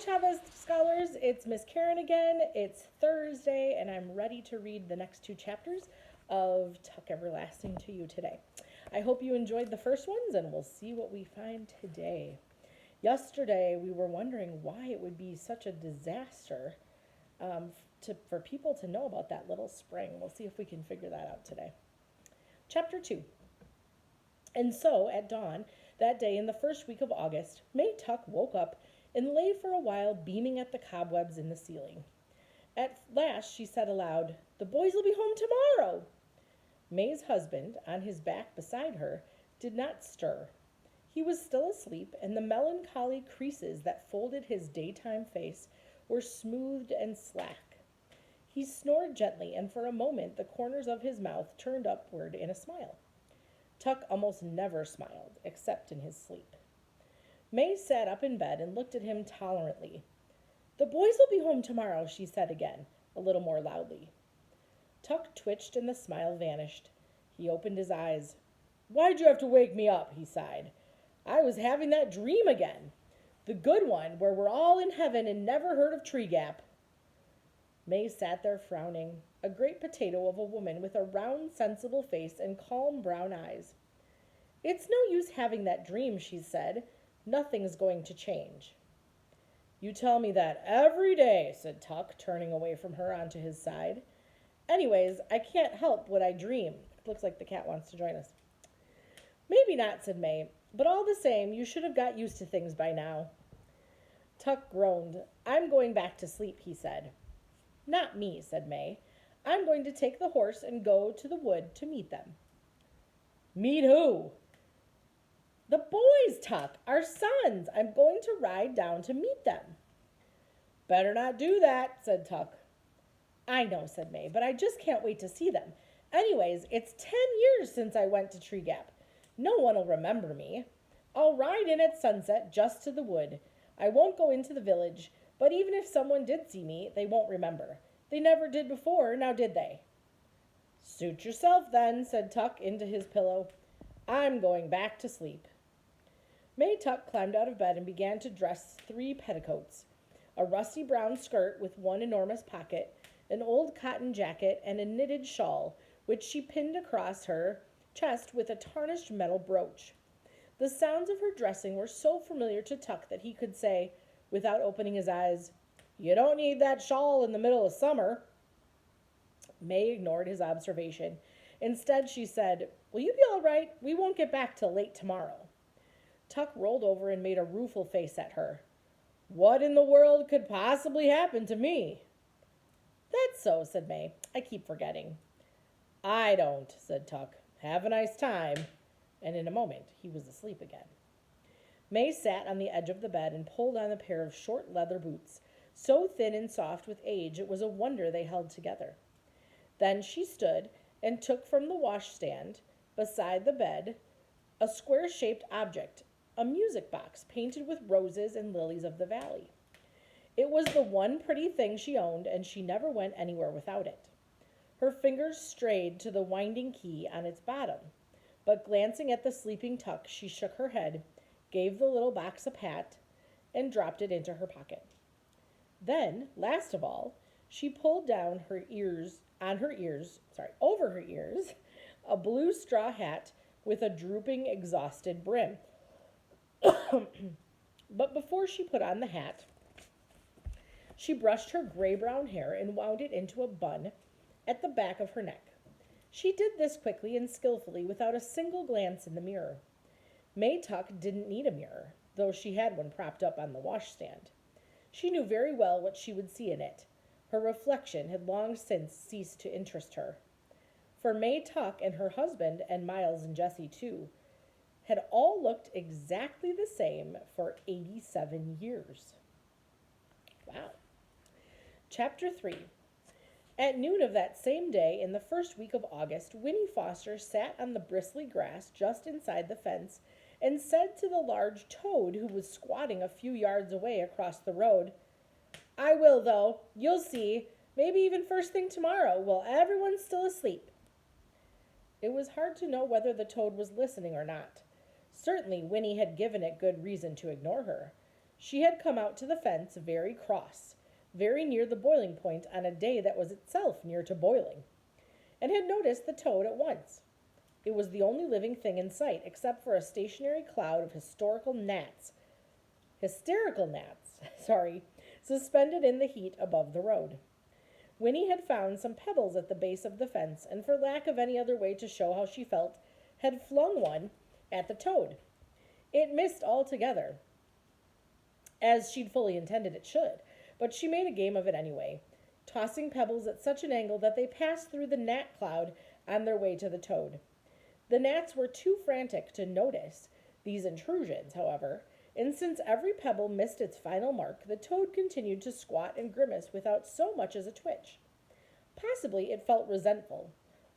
Chavez Scholars, it's Miss Karen again. It's Thursday, and I'm ready to read the next two chapters of Tuck Everlasting to you today. I hope you enjoyed the first ones, and we'll see what we find today. Yesterday, we were wondering why it would be such a disaster for people to know about that little spring. We'll see if we can figure that out today. Chapter 2. And so, at dawn, that day in the first week of August, Mae Tuck woke up and lay for a while beaming at the cobwebs in the ceiling. At last she said aloud, "The boys will be home tomorrow." Mae's husband, on his back beside her, did not stir. He was still asleep, and the melancholy creases that folded his daytime face were smoothed and slack. He snored gently, and for a moment the corners of his mouth turned upward in a smile. Tuck almost never smiled, except in his sleep. Mae sat up in bed and looked at him tolerantly. "The boys will be home tomorrow," she said again, a little more loudly. Tuck twitched and the smile vanished. He opened his eyes. "Why'd you have to wake me up?" he sighed. "I was having that dream again. The good one where we're all in heaven and never heard of Tree Gap." Mae sat there frowning, a great potato of a woman with a round, sensible face and calm brown eyes. "It's no use having that dream," she said. "Nothing's going to change." "You tell me that every day," said Tuck, turning away from her onto his side. "Anyways, I can't help what I dream." Looks like the cat wants to join us. "Maybe not," said Mae, "but all the same, you should have got used to things by now." Tuck groaned. "I'm going back to sleep," he said. "Not me," said Mae. "I'm going to take the horse and go to the wood to meet them." "Meet who?" "The boys, Tuck, our sons. I'm going to ride down to meet them." "Better not do that," said Tuck. "I know," said Mae, "but I just can't wait to see them. Anyways, it's 10 years since I went to Tree Gap. No one'll remember me. I'll ride in at sunset just to the wood. I won't go into the village, but even if someone did see me, they won't remember. They never did before, now did they?" "Suit yourself then," said Tuck into his pillow. "I'm going back to sleep." Mae Tuck climbed out of bed and began to dress 3 petticoats, a rusty brown skirt with one enormous pocket, an old cotton jacket, and a knitted shawl, which she pinned across her chest with a tarnished metal brooch. The sounds of her dressing were so familiar to Tuck that he could say, without opening his eyes, "You don't need that shawl in the middle of summer." Mae ignored his observation. Instead, she said, "Will you be all right? We won't get back till late tomorrow." Tuck rolled over and made a rueful face at her. "What in the world could possibly happen to me?" "That's so," said Mae. "I keep forgetting." "I don't," said Tuck. "Have a nice time." And in a moment, he was asleep again. Mae sat on the edge of the bed and pulled on a pair of short leather boots, so thin and soft with age it was a wonder they held together. Then she stood and took from the washstand beside the bed a square-shaped object, a music box painted with roses and lilies of the valley. It was the one pretty thing she owned, and she never went anywhere without it. Her fingers strayed to the winding key on its bottom, but glancing at the sleeping Tuck, she shook her head, gave the little box a pat, and dropped it into her pocket. Then, last of all, she pulled down over her ears, a blue straw hat with a drooping, exhausted brim. But before she put on the hat, she brushed her gray-brown hair and wound it into a bun at the back of her neck. She did this quickly and skillfully without a single glance in the mirror. Mae Tuck didn't need a mirror, though she had one propped up on the washstand. She knew very well what she would see in it. Her reflection had long since ceased to interest her. For Mae Tuck and her husband, and Miles and Jessie too, had all looked exactly the same for 87 years. Wow. Chapter 3. At noon of that same day, in the first week of August, Winnie Foster sat on the bristly grass just inside the fence and said to the large toad who was squatting a few yards away across the road, "I will, though. You'll see. Maybe even first thing tomorrow, while everyone's still asleep." It was hard to know whether the toad was listening or not. Certainly Winnie had given it good reason to ignore her. She had come out to the fence very cross, very near the boiling point on a day that was itself near to boiling, and had noticed the toad at once. It was the only living thing in sight, except for a stationary cloud of hysterical gnats, suspended in the heat above the road. Winnie had found some pebbles at the base of the fence, and for lack of any other way to show how she felt, had flung one at the toad. It missed altogether, as she'd fully intended it should, but she made a game of it anyway, tossing pebbles at such an angle that they passed through the gnat cloud on their way to the toad. The gnats were too frantic to notice these intrusions, however, and since every pebble missed its final mark, the toad continued to squat and grimace without so much as a twitch. Possibly it felt resentful,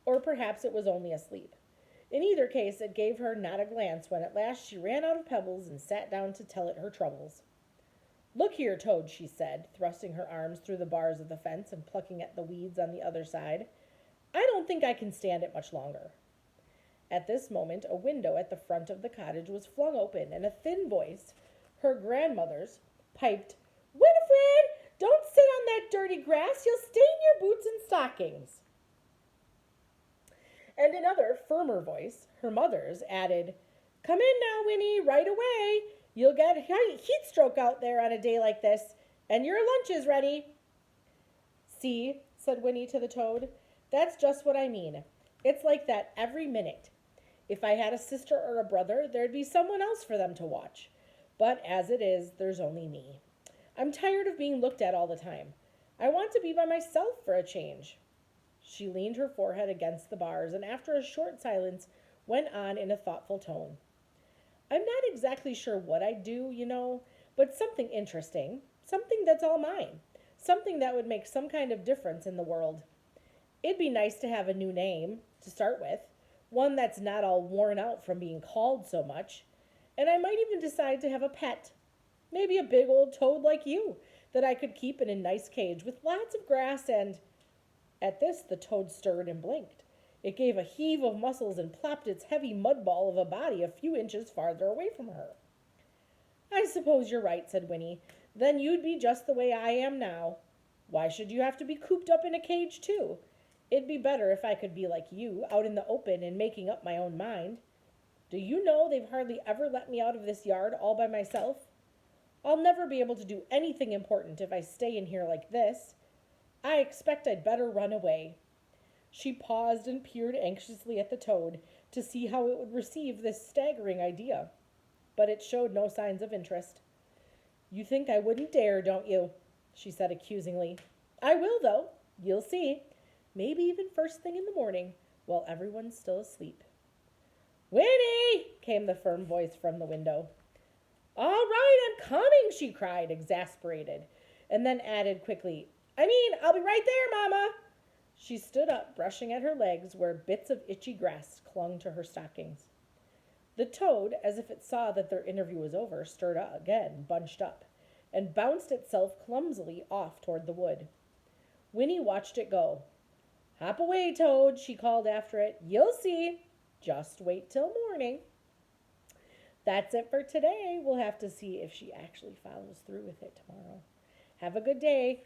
or perhaps it was only asleep. In either case, it gave her not a glance when at last she ran out of pebbles and sat down to tell it her troubles. "Look here, Toad," she said, thrusting her arms through the bars of the fence and plucking at the weeds on the other side. "I don't think I can stand it much longer." At this moment, a window at the front of the cottage was flung open, and a thin voice, her grandmother's, piped, "Winifred, don't sit on that dirty grass. You'll stain your boots and stockings." And another, firmer voice, her mother's, added, "Come in now, Winnie, right away. You'll get heat stroke out there on a day like this, and your lunch is ready." "See," said Winnie to the toad, "that's just what I mean. It's like that every minute. If I had a sister or a brother, there'd be someone else for them to watch. But as it is, there's only me. I'm tired of being looked at all the time. I want to be by myself for a change." She leaned her forehead against the bars and after a short silence went on in a thoughtful tone. "I'm not exactly sure what I'd do, but something interesting, something that's all mine, something that would make some kind of difference in the world. It'd be nice to have a new name, to start with, one that's not all worn out from being called so much, and I might even decide to have a pet, maybe a big old toad like you, that I could keep in a nice cage with lots of grass and—" At this the toad stirred and blinked. It gave a heave of muscles and plopped its heavy mud ball of a body a few inches farther away from her. "I suppose you're right," said Winnie. "Then you'd be just the way I am now. Why should you have to be cooped up in a cage, too? It'd be better if I could be like you, out in the open and making up my own mind. Do you know they've hardly ever let me out of this yard all by myself? I'll never be able to do anything important if I stay in here like this. I expect I'd better run away." She paused and peered anxiously at the toad to see how it would receive this staggering idea, but it showed no signs of interest. "You think I wouldn't dare, don't you?" she said accusingly. "I will, though. You'll see. Maybe even first thing in the morning, while everyone's still asleep." "Winnie!" came the firm voice from the window. "All right, I'm coming," she cried, exasperated, and then added quickly, I'll be right there, Mama." She stood up, brushing at her legs where bits of itchy grass clung to her stockings. The toad, as if it saw that their interview was over, stirred again, bunched up, and bounced itself clumsily off toward the wood. Winnie watched it go. "Hop away, Toad," she called after it. "You'll see. Just wait till morning." That's it for today. We'll have to see if she actually follows through with it tomorrow. Have a good day.